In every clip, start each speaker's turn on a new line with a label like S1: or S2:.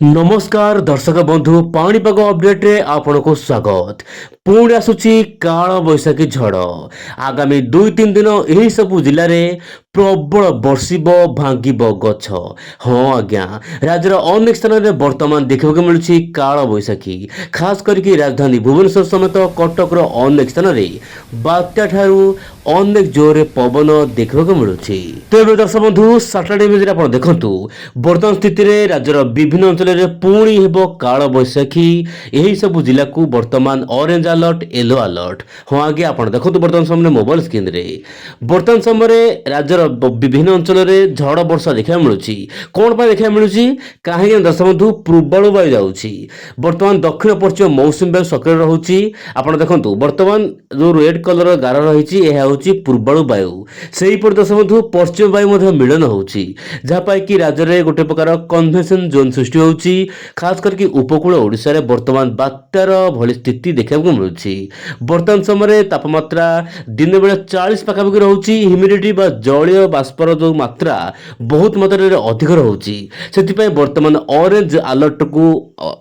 S1: नमस्कार दर्शक बंधु पाणीपाग अपडेट रे आपनको स्वागत। पुणी आसुची काल बैशाखी झड़ आगामी 2-3 दिन यही सबु जिले में प्रबल बर्षिब भांगिब गछ। हाँ आज्ञा राज्यर अनेक स्थान में वर्तमान देखा मिलूँ काल बैशाखी खास करके राजधानी भुवनेश्वर समेत कटकर अनेक स्थान में बात्या ठारू अनेक जोरे पवन देखा मिलूँ। तो ये दर्शक बंधु सैटरडे इमेज आप देखु बर्तमान स्थित में राज्यर विभिन्न अंचल में पुणी हेब काल बैशाखी यही सब जिला को वर्तमान ऑरेंज अलर्ट येलो अलर्ट। हाँ आगे आप देखो बर्तमान समय मोबाइल स्क्रीन रे बर्तमान समय राज्यर विभिन्न अंचल में झड़ वर्षा देखा मिलूँ। कौन पर देखा मिलूँ कहीं दर्शक बंधु पूर्वाणु वायु जाऊँगी बर्तमान दक्षिण पश्चिम मौसुमी वायु सक्रिय रोचे। आप देखो बर्तमान जो रेड कलर गार रही है पूर्वाणु वायु से ही दर्शक बंधु पश्चिम वायु मिलन होची जहाँपाई कि राज्य में गोटे प्रकार कन्वेंशन जोन सृष्टि होची खास करके उपकूल ओडिशा रे वर्तमान बात्यार भली स्थिति देखा मिलूँ। वर्तमान समय तापमात्रा दिन बेले 40 पाखापाखि रोचे ह्यूमिडिटी बा जलीय बाष्पर जो मात्रा बहुत मात्रा रे अधिक रोचे से वर्तमान ऑरेंज अलर्ट को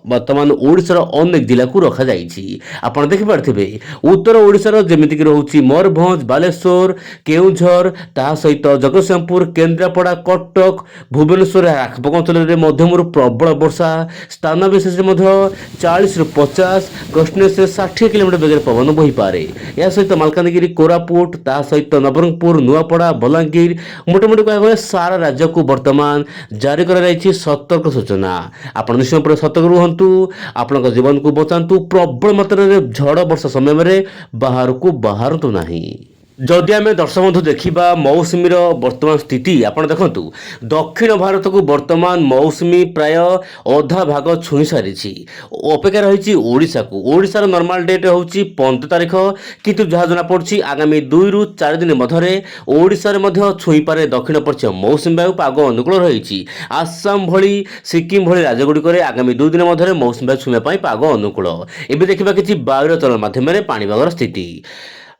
S1: वर्तमान ओडिशार अनेक जिला को रखा जाइछि। आपण देखि पारथिबे उत्तर ओडिशार जेमिति कि रोचे मयूरभंज बालेश्वर केउझर ता सहित जगतसिंहपुर केन्द्रापड़ा कटक भुवनेश्वर आखपाख अंचल में मध्यम प्रबल वर्षा स्थान विशेष 40 ରୁ 50 गस्टनेस 60 किलोमीटर बेगर पवन बही पारे। या सहित मालकानगिरी कोरापुट ता सहित नवरंगपुर नुआपड़ा बलांगीर मोटामोटी कह सारा राज्य को वर्तमान जारी कर सतर्क सूचना। आप निश्चय सतर्क रुहतु आपण जीवन को बचातु प्रबल मात्रा झड़ वर्षा समय में बाहर को बाहरतु नहीं। जदि आम दर्शक बंधु देखा मौसुमीर वर्तमान स्थिति आप देखु दक्षिण भारत को वर्तमान मौसुमी प्राय अधा भाग छुई सारी अपेक्षा रही ओडिशा को। ओडिशार नॉर्मल डेट हूँ 15 तारीख किंतु जहाँ जना पड़ी आगामी 2 ରୁ 4 दिन मध्य ओडिशा छुई पारे दक्षिण पश्चिम मौसुमी वायु पाग अनुकूल रही। आसाम भली सिक्किम भली राज्यगुड़िक आगामी 2 दिन मध्य मौसुमी वायु छुईवा पाग अनुकूल। एवं देखा कि वायुर चलन माध्यम पाणीपागर स्थिति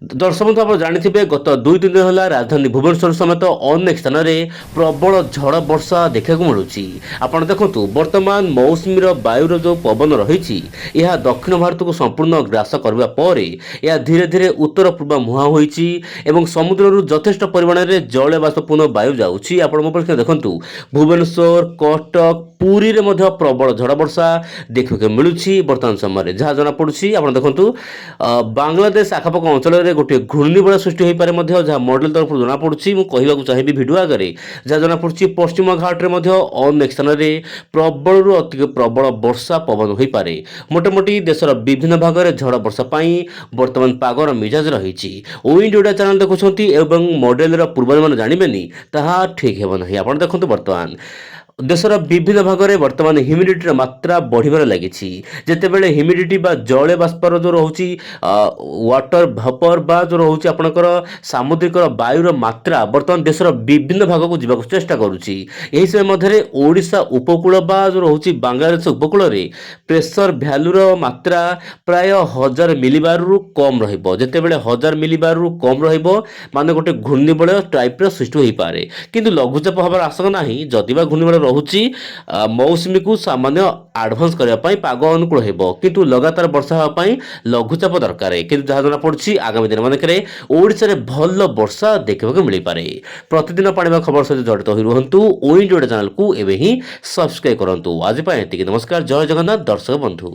S1: दर्शक बंधु आप जानते गत 2-3 दिन है राजधानी भुवनेश्वर समेत अनेक स्थान में प्रबल झड़ वर्षा देखा मिलूँ। आप देखु वर्तमान मौसुमीर वायुर जो पवन रही दक्षिण भारत को संपूर्ण ग्रास करने पर यह धीरे धीरे उत्तर पूर्व मुहां होती समुद्र यथेष्ट परिमाण में जल बाष्पूर्ण वायु जाऊँगी। आप मोबाइल देखु भुवनेश्वर कटक पुरी रे मध्य प्रबल झड़ वर्षा देखा मिलूँ। वर्तमान समय जहाँ जना पड़ी आप देखु बांग्लादेश आखपाख अंचल गोटे घूर्णिबलय सृष्टि हो पारे जहाँ मॉडल तरफ जना पड़ी मुझे चाहिए भिडियो आगे जहाँ जना पड़ी पश्चिम घाट में अनेक स्थान में प्रबल रु अति प्रबल वर्षा पवन हो पारे। मोटामोटी देशर विभिन्न भाग में झड़ वर्षा वर्तमान पागर मिजाज रही। विंड ओडिया चैनल देखुं मॉडल पूर्वानुमान जानवेनि ताहा ठीक हेबना। आप देखु वर्तमान देशर विभिन्न भाग में वर्तमान ह्यूमिडिटी मात्रा बढ़िबार लगी जितेबाला ह्यूमिडिटी बा जल बाष्पर जो रोचे वाटर भापर बा जो रोचे आपणकर सामुद्रिक वायुर मात्रा वर्तमान देशर विभिन्न भाग को जीवाक चेष्टा करुच्ची। यही समय मध्य ओडिशा उपकूल बा जो रोचे बांग्लादेश उपकूल रे प्रेशर भैल्यूर मात्रा प्राय 1000 मिलीबार रु कम रहिबो। जितेबाला 1000 मिलीबार रु कम रहिबो माने गोटे घूर्णिबलय टाइप र सृष्टि हो पारे किंतु लघुचाप हबार आशंका नहीं। जदिबा घूर्णिबलय रहुची मौसुमी को सामान्य एडवांस करने पाग अनुकूल हो किंतु लगातार वर्षा होगापाई लघुचाप दरकार किंतु जहाँ जना पड़ी आगामी दिन मानक ओडिशा रे भल वर्षा देखा मिल पारे। प्रतिदिन पाणीपाग खबर सहित जड़ित हो रुहतु विंड ओडिया चैनल को एवं ही सब्सक्राइब करूँ। आज नमस्कार जय जगन्नाथ दर्शक बंधु।